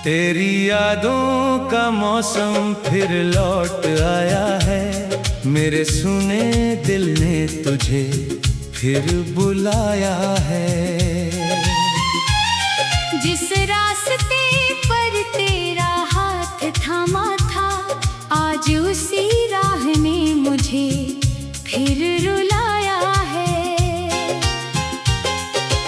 तेरी यादों का मौसम फिर लौट आया है, मेरे सुने दिल ने तुझे फिर बुलाया है। जिस रास्ते पर तेरा हाथ थामा था, आज उसी राह ने मुझे फिर रुलाया है।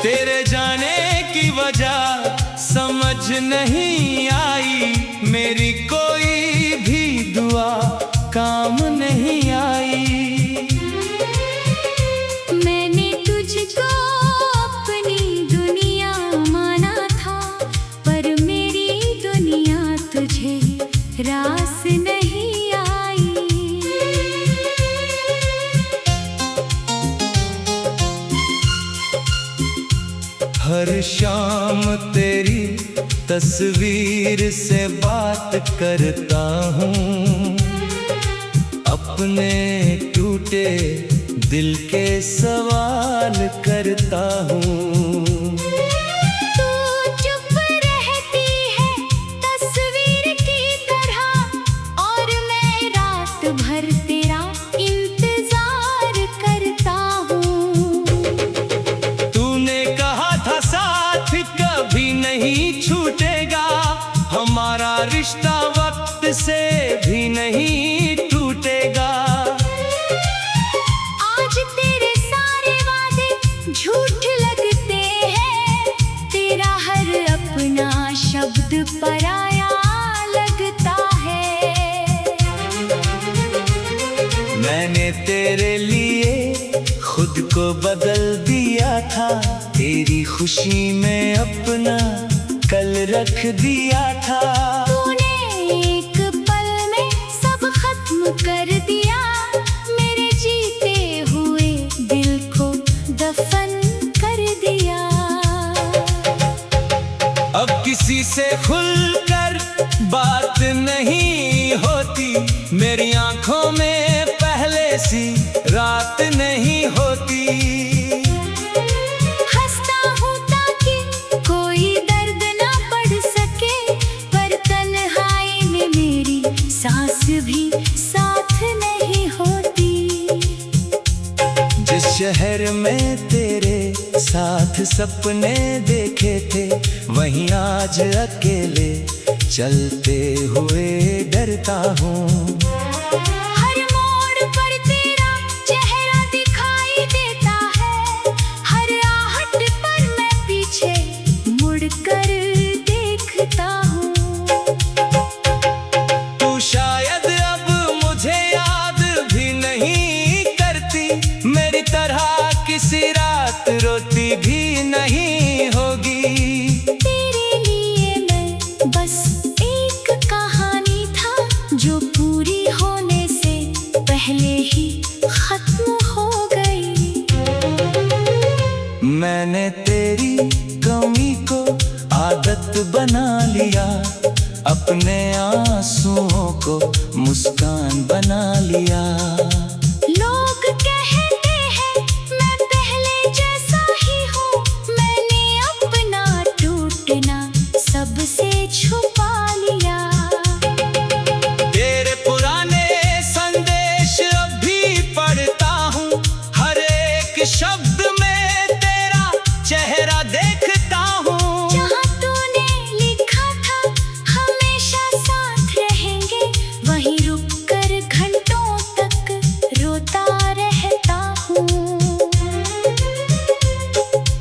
तेरे जाने की वजह समझ नहीं आई, मेरी कोई भी दुआ काम नहीं आई। मैंने तुझको अपनी दुनिया माना था, पर मेरी दुनिया तुझे रास नहीं आई। हर शाम तेरी तस्वीर से बात करता हूँ, अपने टूटे दिल के सवाल करता हूँ। तू चुप रहती है तस्वीर की तरह, और मैं रात भर तेरा इंतजार करता हूँ। तूने कहा था साथ कभी नहीं छूटेगा, हमारा रिश्ता वक्त से भी नहीं टूटेगा। आज तेरे सारे वादे झूठ लगते हैं, तेरा हर अपना शब्द पराया लगता है। मैंने तेरे लिए खुद को बदल दिया था, तेरी खुशी में अपना कल रख दिया था। तूने एक पल में सब खत्म कर दिया, मेरे जीते हुए दिल को दफन कर दिया। अब किसी से खुलकर बात नहीं होती, मेरी आंखों में पहले सी रात नहीं होती। हंसता हूँ ताकि कोई दर्द ना बढ़ सके, पर तन्हाई में मेरी सांस भी साथ नहीं होती। जिस शहर में तेरे साथ सपने देखे थे, वहीं आज अकेले चलते हुए डरता हूँ। हर मोड़ पर तेरा चेहरा दिखाई देता है, हर आहट पर मैं पीछे मुड़कर देखता हूँ। तू शायद अब मुझे याद भी नहीं करती, मेरी तरह किसी रात रोती भी नहीं होगी। तेरे लिए मैं बस एक कहानी था, जो पूरी होने से पहले ही खत्म हो गई। मैंने तेरी कमी को आदत बना लिया, अपने आंसुओं को मुस्कान बना लिया। लोग कहते हैं मैं पहले जैसा ही हूँ, मैंने अपना टूटना सबसे छुपा लिया। तेरे पुराने संदेश अब भी पढ़ता हूँ, हर एक शब्द में तेरा चेहरा देखता हूँ। जहाँ तूने लिखा था हमेशा साथ रहेंगे, वहीं रुककर घंटों तक रोता रहता हूँ।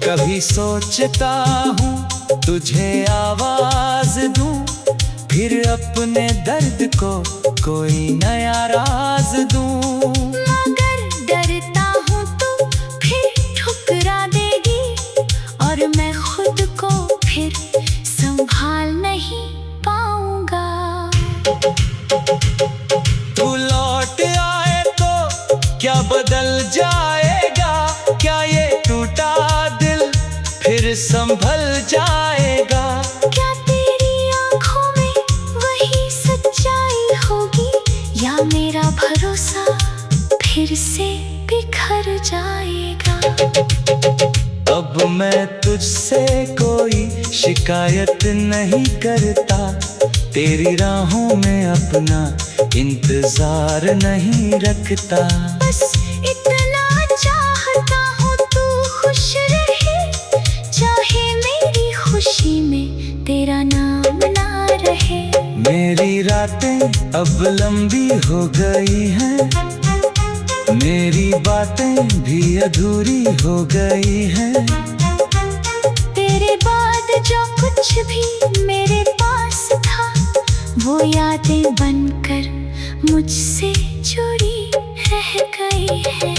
कभी सोचता हूँ तुझे आवाज दूं, फिर अपने दर्द को कोई नया राज दूं। मगर डरता हूँ तू फिर ठुकरा देगी, और मैं खुद को फिर संभाल नहीं पाऊंगा। तू लौट आए तो क्या बदल जाएगा, क्या ये टूटा दिल फिर संभल जाएगा। क्या तेरी आंखों में वही सच्चाई होगी, या मेरा भरोसा फिर से बिखर जाएगा। अब मैं तुझसे कोई शिकायत नहीं करता, तेरी राहों में अपना इंतजार नहीं रखता। बस इतना चाहता हूँ तू खुश रहे, चाहे मेरी खुशी में तेरा नाम ना रहे। मेरी रातें अब लंबी हो गई हैं, मेरी बातें भी अधूरी हो गई हैं। तेरे बाद जो कुछ भी मेरे पास था, वो यादें बनकर मुझसे जुड़ी रह गई है।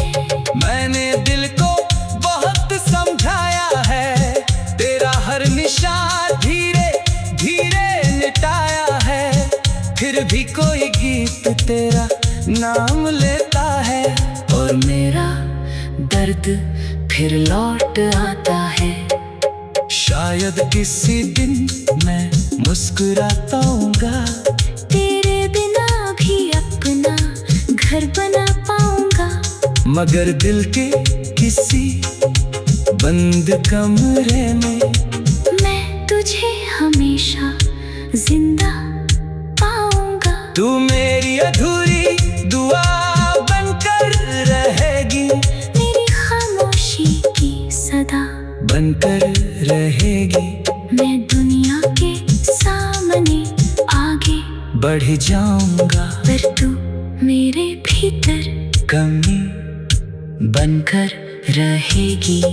मैंने दिल को बहुत समझाया है, तेरा हर निशान धीरे धीरे मिटाया है। फिर भी कोई गीत तेरा नाम लेता है, और मेरा दर्द फिर लौट आता है। शायद किसी दिन मैं मुस्कुराता हूँगा, तेरे बिना भी अपना घर बना पाऊंगा। मगर दिल के किसी बंद कमरे में मैं तुझे हमेशा जिंदा पाऊंगा। तू मेरी अधूरी दुआ बनकर रहेगी, मेरी खामोशी की सदा बनकर रहेगी। मैं दुनिया के सामने आगे बढ़ जाऊंगा, पर तू मेरे भीतर कमी बनकर रहेगी।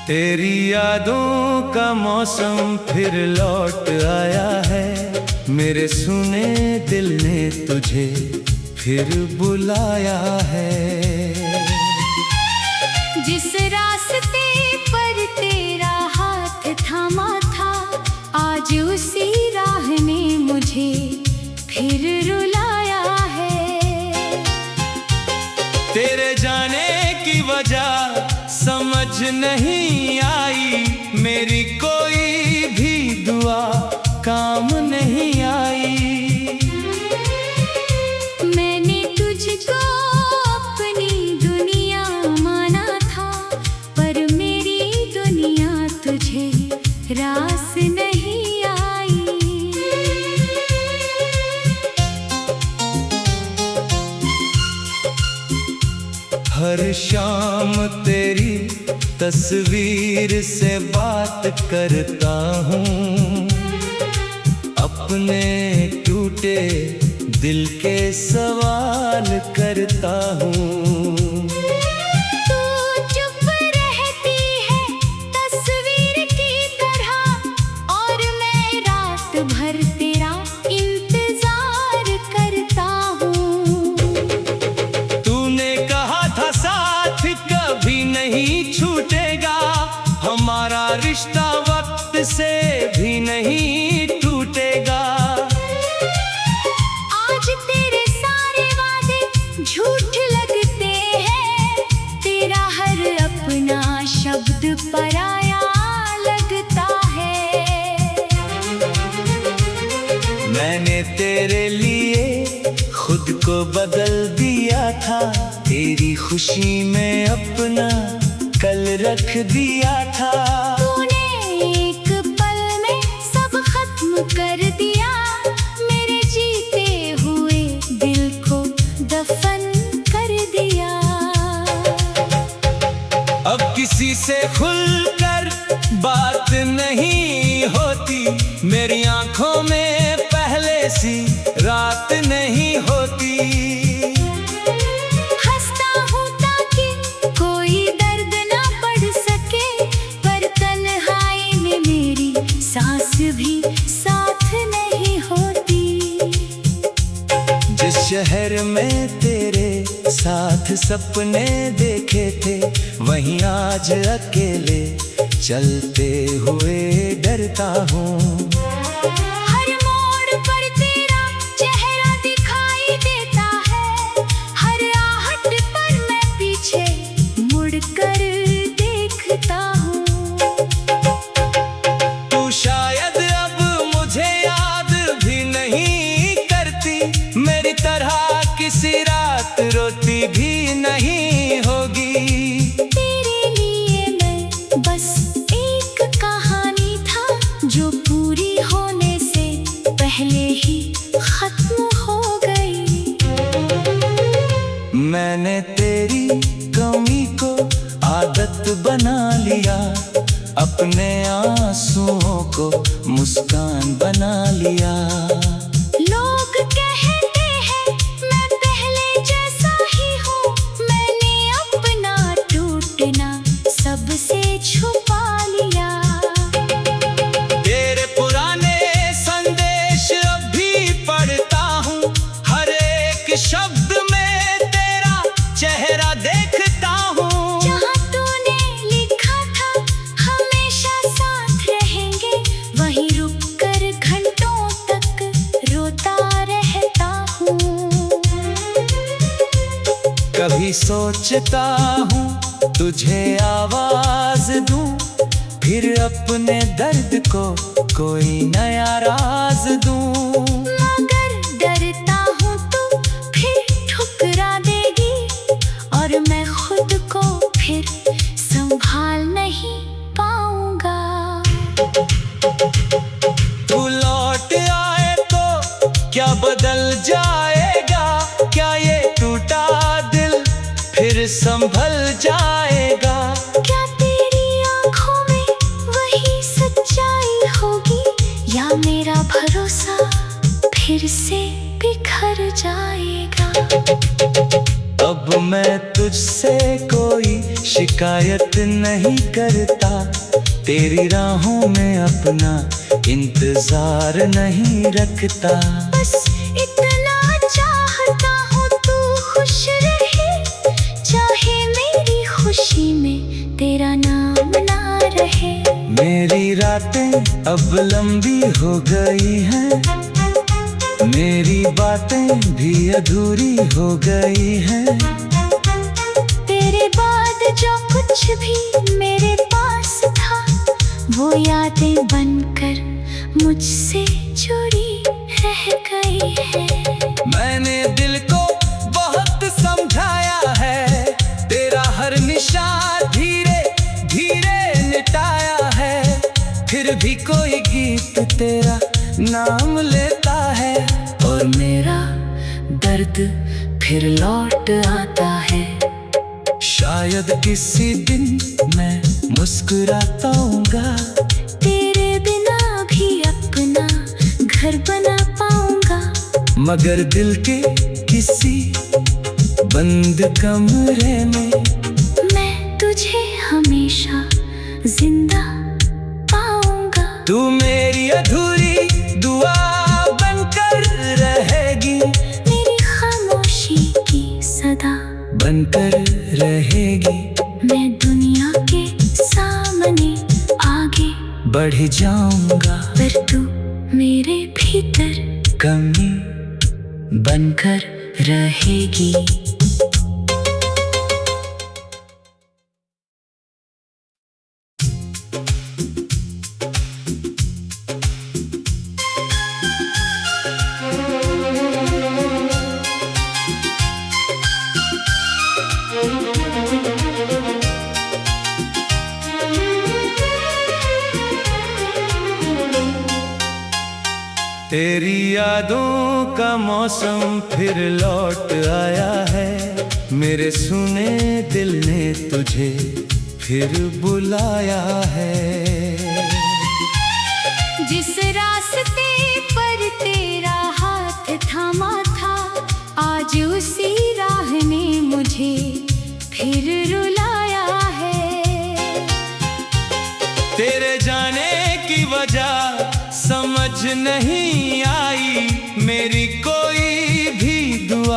तेरी यादों का मौसम फिर लौट आया है, मेरे सुने दिल ने तुझे फिर बुलाया है। जिस रास्ते पर तेरा हाथ थामा था, आज उसी राह ने मुझे फिर रुलाया है। तेरे जाने की वजह समझ नहीं आई, मेरी कोई भी दुआ काम नहीं आई। मैंने तुझको अपनी दुनिया माना था, पर मेरी दुनिया तुझे रास नहीं आई। हर शाम तेरी तस्वीर से बात करता हूँ, अपने टूटे दिल के सवाल करता हूँ। तू चुप रहती है तस्वीर की तरह, और मैं रात भर तेरा इंतजार करता हूँ। तूने कहा था साथ कभी नहीं छूटेगा, हमारा रिश्ता वक्त से भी नहीं टूटेगा। आज तेरे सारे वादे झूठ लगते हैं, तेरा हर अपना शब्द पराया लगता है। मैंने तेरे लिए खुद को बदल दिया था, तेरी खुशी में अपना कल रख दिया था। तूने एक पल में सब खत्म कर दिया, मेरे जीते हुए दिल को दफन कर दिया। अब किसी से खुलकर बात नहीं होती, मेरी आंखों में पहले सी रात नहीं होती। हंसता हूँ ताकि कोई दर्द ना बढ़ सके, पर तन्हाई में मेरी सांस भी साथ शहर में तेरे साथ सपने देखे थे, वहीं आज अकेले चलते हुए डरता हूँ। हर मोड़ पर तेरा चेहरा दिखाई देता है, हर आहट पर मैं पीछे मुड़कर देखता हूँ। तू शायद अब मुझे याद भी नहीं करती, मेरी तरह किसी रात रोती भी नहीं होगी। तेरे लिए मैं बस एक कहानी था, जो पूरी होने से पहले ही खत्म हो गई। मैंने तेरी कमी को आदत बना लिया, अपने आंसुओं को मुस्कान बना लिया। लोग कहते हैं मैं पहले जैसा ही हूँ, मैंने अपना टूटना सबसे छुपा लिया। तेरे पुराने संदेश अब भी पढ़ता हूँ, हर एक शब्द में तेरा चेहरा देखता हूँ। जहाँ तूने लिखा था हमेशा साथ रहेंगे, वहीं रुककर घंटों तक रोता रहता हूँ। कभी सोचता हूँ तुझे आवाज दूं, फिर अपने दर्द को कोई नया राज दूं। मगर डरता हूँ तू फिर ठुकरा देगी, और मैं खुद को फिर संभाल नहीं पाऊंगा। तू लौट आए तो क्या बदल जाएगा, क्या ये टूटा दिल फिर संभल जाएगा। क्या तेरी आंखों में वही सच्चाई होगी, या मेरा भरोसा फिर से बिखर जाएगा। अब मैं तुझसे कोई शिकायत नहीं करता, तेरी राहों में अपना इंतजार नहीं रखता। बस इतना चाहता हूँ तू खुश रहे, चाहे मेरी खुशी में तेरा नाम ना रहे। मेरी रातें अब लंबी हो गई हैं, मेरी बातें भी अधूरी हो गई हैं। तेरे बाद जो कुछ भी मेरे पास था, वो यादें बनकर मुझसे जुड़ी रह गई है। मैंने दिल को बहुत समझाया है, तेरा हर निशान धीरे धीरे मिटाया है। फिर भी कोई गीत तेरा नाम लेता है, और मेरा दर्द फिर लौट आता है। शायद किसी दिन मैं मुस्कुराता हूँगा, तेरे बिना भी अपना घर बना पाऊंगा। मगर दिल के किसी बंद कमरे में मैं तुझे हमेशा जिंदा पाऊंगा। तू मेरी अधूरी दुआ बनकर रहेगी, मेरी खामोशी की सदा बनकर रहेगी। मैं दुनिया के सामने आगे बढ़ जाऊंगा, पर तू मेरे भीतर कमी बनकर रहेगी। तेरी यादों का मौसम फिर लौट आया है, मेरे सुने दिल ने तुझे फिर बुलाया है। जिस रास्ते पर तेरा हाथ थामा था, आज उसी राह ने मुझे फिर रुलाया है। तेरे जाने की वजह समझ नहीं आई, मेरी कोई भी दुआ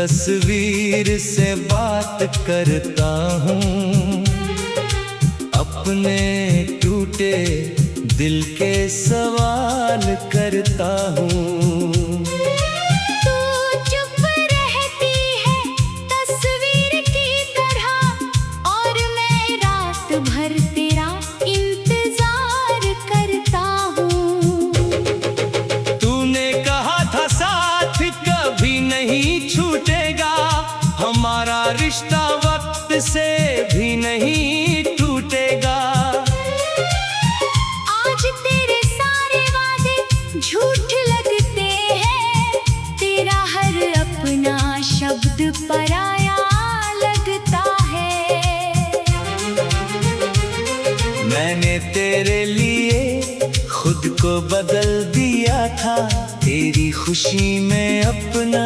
तस्वीर से बात करता हूँ, अपने टूटे दिल के सवाल करता हूँ। तू चुप रहती है तस्वीर की तरह, और मैं रात भर तेरा इंतजार करता हूँ। तूने कहा था साथ कभी नहीं छूटेगा, हमारा रिश्ता वक्त से भी नहीं टूटेगा। आज तेरे सारे वादे झूठ लगते हैं, तेरा हर अपना शब्द पराया लगता है। मैंने तेरे लिए खुद को बदल दिया था, तेरी खुशी में अपना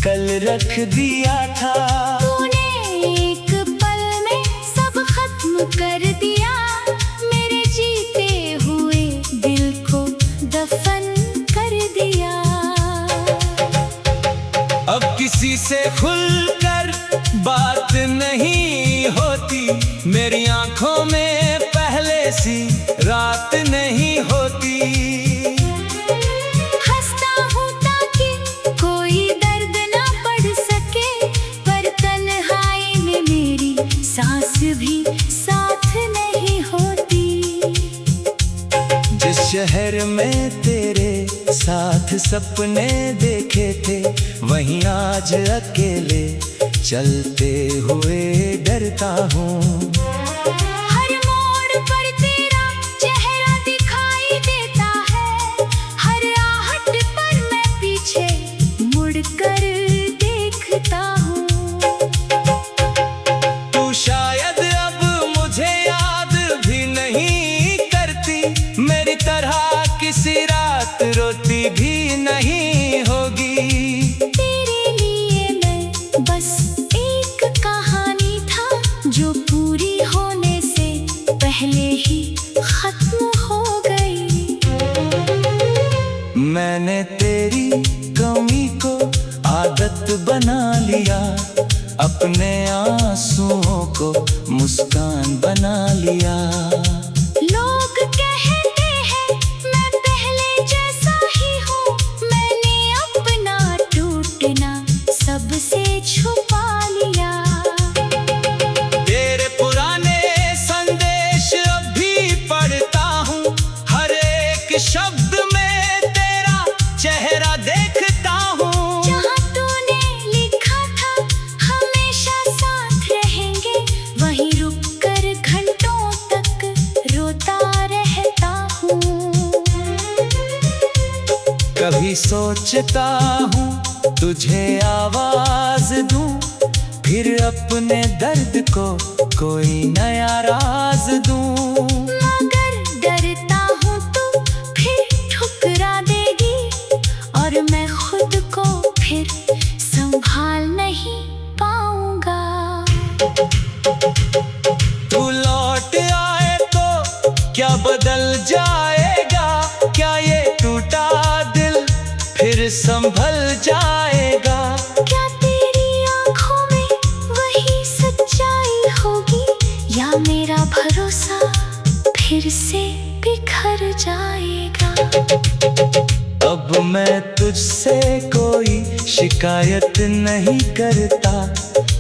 कल रख दिया था। तूने एक पल में सब खत्म कर दिया, मेरे जीते हुए दिल को दफन कर दिया। अब किसी से खुलकर बात नहीं होती, मेरी आंखों में पहले सी रात नहीं होती। हंसता हूँ ताकि कोई दर्द ना बढ़ सके, पर तन्हाई में मेरी सांस भी साथ नहीं होती। जिस शहर में तेरे साथ सपने देखे थे, वहीं आज अकेले चलते हुए डरता हूँ। हर मोड़ पर तेरा चेहरा दिखाई देता है, हर आहट पर मैं पीछे मुड़कर देखता हूँ। तू शायद अब मुझे याद भी नहीं करती, मेरी तरह किसी रात रोती भी नहीं होगी। तेरे लिए मैं बस एक कहानी था, जो पूरी होने से पहले ही खत्म हो गई। मैंने तेरी कमी को आदत बना लिया, अपने आंसुओं को मुस्कान बना लिया। लोग कहते हैं मैं पहले जैसा ही हूँ, मैंने अपना टूटना सबसे छुपा लिया। तेरे पुराने संदेश अब भी पढ़ता हूँ, हर एक शब्द में तेरा चेहरा देखता हूँ। जहाँ तूने लिखा था हमेशा साथ रहेंगे, वहीं रुककर घंटों तक रोता रहता हूँ। कभी सोचता हूँ तुझे आवाज दूं, फिर अपने दर्द को कोई नया राज दूं। मगर डरता हूँ तू फिर ठुकरा देगी, और मैं खुद को फिर संभाल नहीं पाऊंगा। तू लौट आए तो क्या बदल जाएगा, क्या ये टूटा दिल फिर संभल जाएगा। क्या तेरी आंखों में वही सच्चाई होगी, या मेरा भरोसा फिर से बिखर जाएगा। अब मैं तुझसे कोई शिकायत नहीं करता,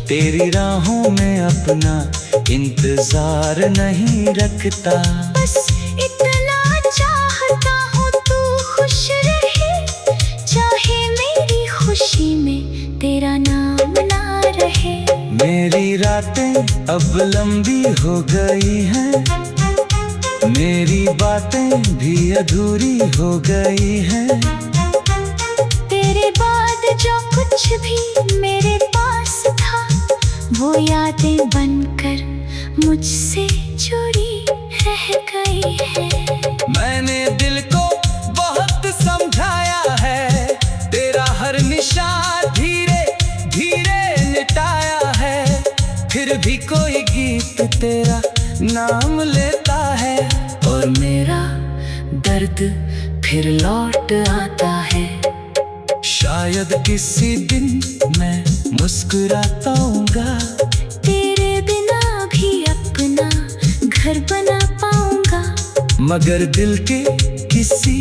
तेरी राहों में अपना इंतजार नहीं रखता। बस इतना चाहता हूँ तू खुश रहे, चाहे मेरी खुशी में तेरा नाम ना रहे। मेरी रातें अब लंबी हो गई हैं, मेरी बातें भी अधूरी हो गई हैं। तेरे बाद जो कुछ भी मेरे पास था, वो यादें बनकर मुझसे जुड़ी रह गई है। मैंने दिल को बहुत समझाया है, तेरा हर निशान धीरे धीरे मिटाया है। फिर भी कोई गीत तेरा नाम लेता है, और मेरा दर्द फिर लौट आता है। शायद किसी दिन मैं मुस्कुराताऊंगा। तेरे बिना भी अपना घर बना पाऊंगा। मगर दिल के किसी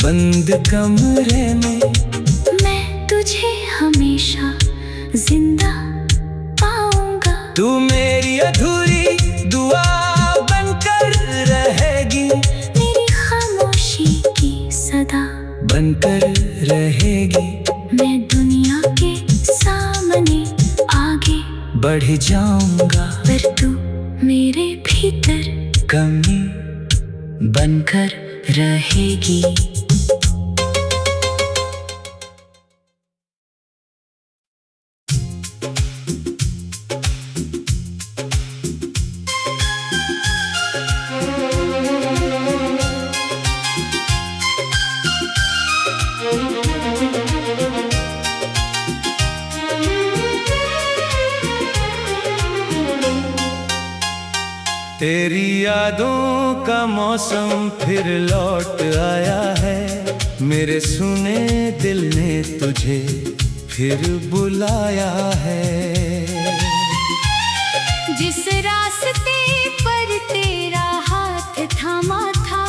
बंद कमरे में मैं तुझे हमेशा जिंदा पाऊंगा। तू मेरी अधूरी दुआ बनकर रहेगी। मेरी खामोशी की सदा बनकर रहेगी। मैं दुनिया के सामने आगे बढ़ जाऊंगा। पर तू मेरे भीतर कमी बनकर रहेगी। तेरी यादों का मौसम फिर लौट आया है। मेरे सुने दिल ने तुझे फिर बुलाया है। जिस रास्ते पर तेरा हाथ थामा था,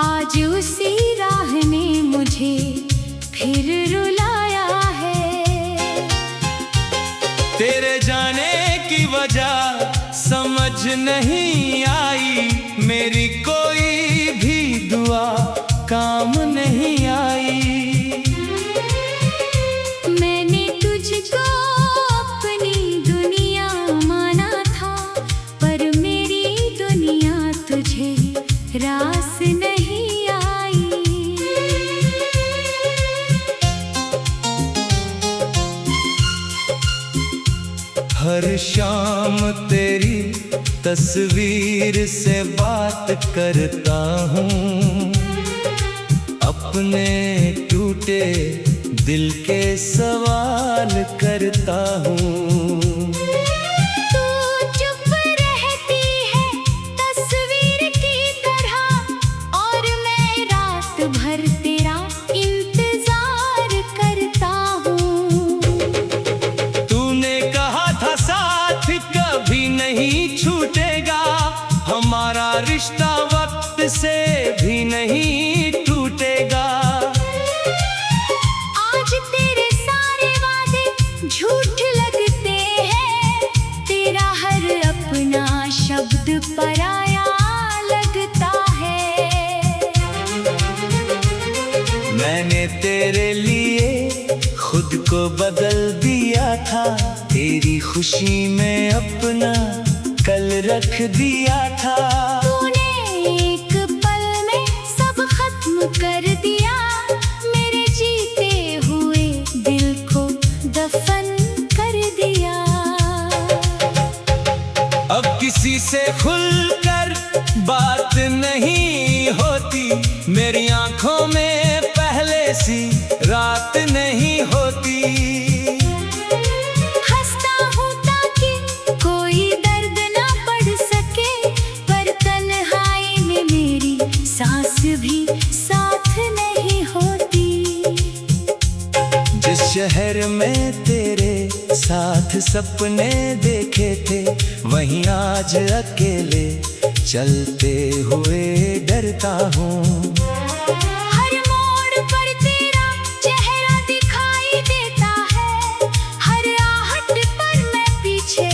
आज उसी राह ने मुझे फिर रुलाया है। तेरे जाने की वजह समझ नहीं आई। मेरी कोई भी दुआ काम नहीं आई। मैंने तुझको अपनी दुनिया माना था, पर मेरी दुनिया तुझे रास नहीं आई। हर शाम तेरी तस्वीर से बात करता हूँ। अपने टूटे दिल के सवाल करता हूँ। तू चुप रहती है तस्वीर की तरह, और मैं रात भर तेरा इंतजार करता हूँ। तूने कहा था साथ कभी नहीं छूटेगा। हमारा रिश्ता वक्त से भी नहीं टूटेगा। आज तेरे सारे वादे झूठ लगते हैं। तेरा हर अपना शब्द पराया लगता है। मैंने तेरे लिए खुद को बदल दिया था। तेरी खुशी में अपना कल रख दिया था। तूने एक पल में सब खत्म कर दिया। मेरे जीते हुए दिल को दफन कर दिया। अब किसी से खुलकर बात नहीं होती। मेरी आंखों में पहले सी रात नहीं होती। हंसता हूँ ताकि कोई दर्द ना बढ़ सके, पर तन्हाई में मेरी सांस भी साथ नहीं होती। जिस शहर में तेरे साथ सपने देखे थे, वहीं आज अकेले चलते हुए डरता हूँ। हर मोड़ पर तेरा चेहरा दिखाई देता है। हर आहट पर मैं पीछे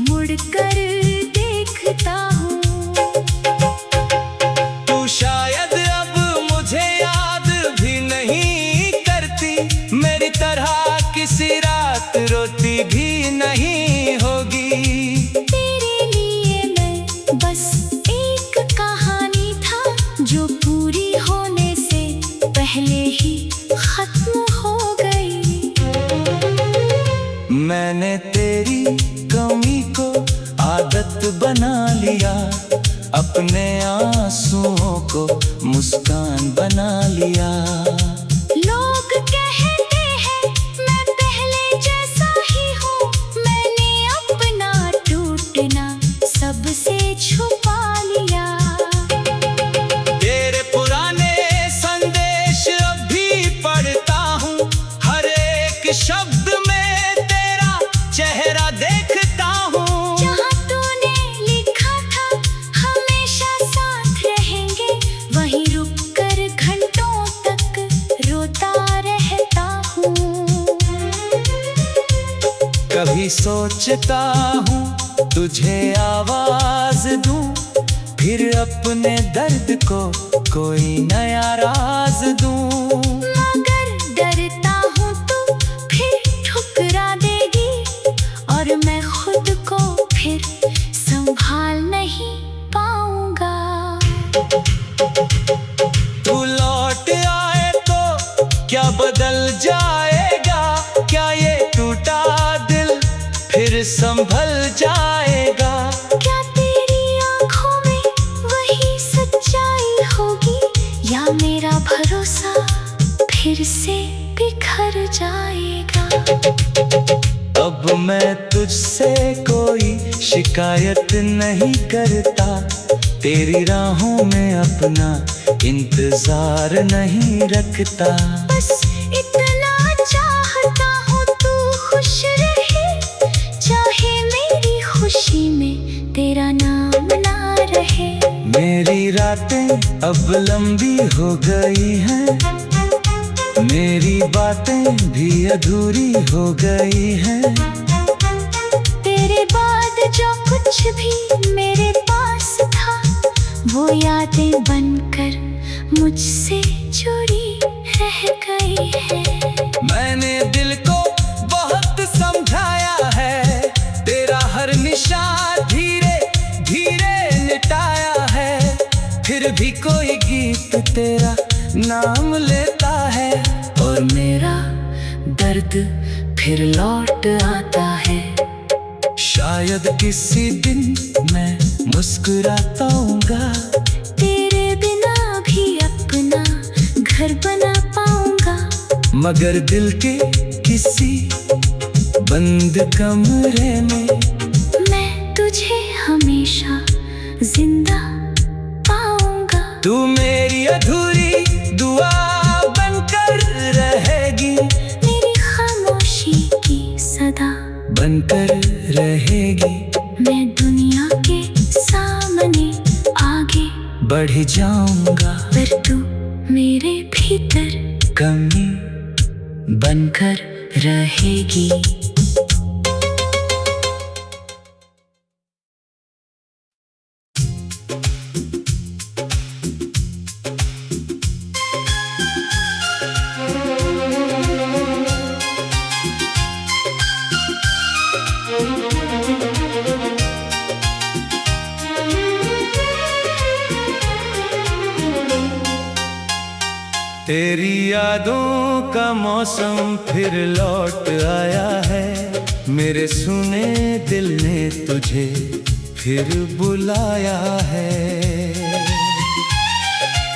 मुड़कर देखता हूँ। तू शायद अब मुझे याद भी नहीं करती। मेरी तरह किसी रात रोती भी नहीं होगी। तेरे लिए मैं बस एक कहानी था, जो पूरी होने से पहले ही खत्म हो गई। मैंने तेरी कमी को आदत बना लिया। अपने आंसुओं को मुस्कान बना लिया। लोग कहते हैं मैं पहले जैसा ही हूँ। मैंने अपना टूटना सबसे छुपा लिया। तेरे पुराने संदेश अब भी पढ़ता हूँ। हर एक शब्द में कभी सोचता हूँ तुझे आवाज दूं, फिर अपने दर्द को कोई नया राज दूं। मगर डरता हूँ तू फिर ठुकरा देगी, और मैं खुद को फिर संभाल नहीं पाऊंगा। तू लौट आए तो क्या बदल जाएगा, क्या ये टूटा दिल फिर संभल जाएगा। क्या तेरी आँखों में वही सच्चाई होगी, या मेरा भरोसा फिर से बिखर जाएगा। अब मैं तुझसे कोई शिकायत नहीं करता, तेरी राहों में अपना इंतजार नहीं रखता। बस इतना चाहता हूँ तू खुश रहे, चाहे मेरी खुशी में तेरा नाम ना रहे। मेरी रातें अब लंबी हो गई हैं, मेरी बातें भी अधूरी हो गई हैं। तेरे बाद जो कुछ भी मेरे पास था, वो यादें बनकर मुझसे जुड़ी रह गई है। मैंने दिल को बहुत समझाया है, तेरा हर निशान धीरे धीरे मिटाया है। फिर भी कोई गीत तेरा नाम लेता है, और मेरा दर्द फिर लौट आता है। शायद किसी दिन मैं मुस्कुराता हूँगा, तेरे बिना भी अपना घर बना पाऊंगा। मगर दिल के किसी बंद कमरे में मैं तुझे हमेशा जिंदा पाऊंगा। तू मेरी अधूरी दुआ बनकर रहेगी, मेरी खामोशी की सदा बनकर रहेगी। मैं दुनिया के सामने आगे बढ़ जाऊंगा, पर तू मेरे भीतर कमी बनकर रहेगी। तेरी यादों का मौसम फिर लौट आया है, मेरे सुने दिल ने तुझे फिर बुलाया है।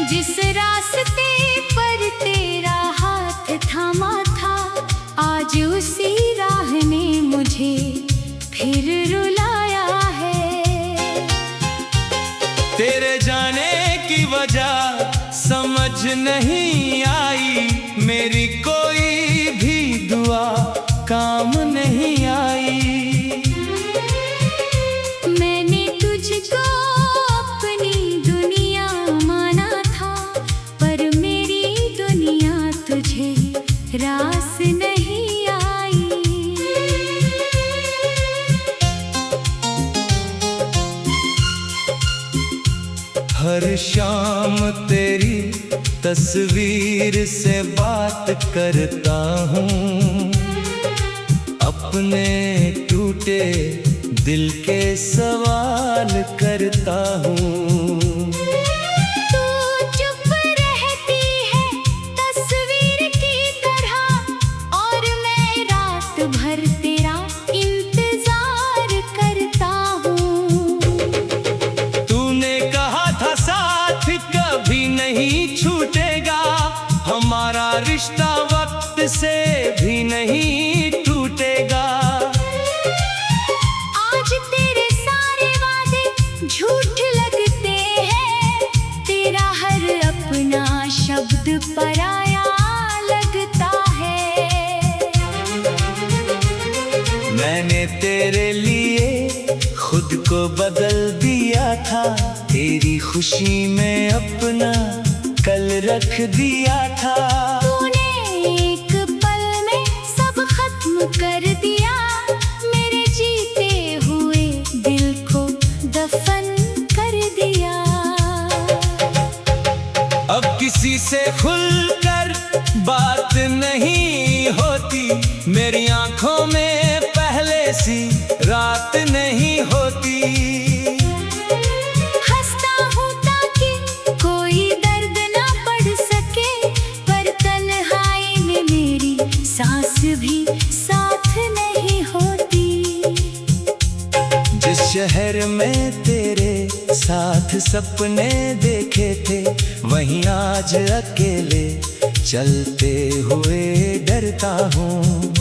जिस रास्ते पर तेरा हाथ थामा था, आज उसी राह ने मुझे फिर रुलाया है। तेरे जाने की वजह समझ नहीं आई, मेरी कोई भी दुआ काम नहीं आई। मैंने तुझको अपनी दुनिया माना था, पर मेरी दुनिया तुझे रास नहीं आई। हर शाम तेरी तस्वीर से बात करता हूँ, अपने टूटे दिल के सवाल करता हूँ। तू चुप रहती है तस्वीर की तरह, और मैं रात भर तेरा इंतजार करता हूँ। तूने कहा था साथ कभी नहीं छूटेगा, हमारा रिश्ता वक्त से भी नहीं टूटेगा। आज तेरे सारे वादे झूठ लगते हैं, तेरा हर अपना शब्द पराया लगता है। मैंने तेरे लिए खुद को बदल दिया था, तेरी खुशी में अपना कल रख दिया था। तूने एक पल में सब खत्म कर दिया, तुझसे खुलकर बात नहीं होती, मेरी आंखों में पहले सी रात नहीं होती। हंसता हूँ ताकि कोई दर्द ना बढ़ सके, पर तन्हाई में मेरी सांस भी साथ नहीं होती। जिस शहर में तेरे साथ सपने देखे थे, वहीं आज अकेले चलते हुए डरता हूँ।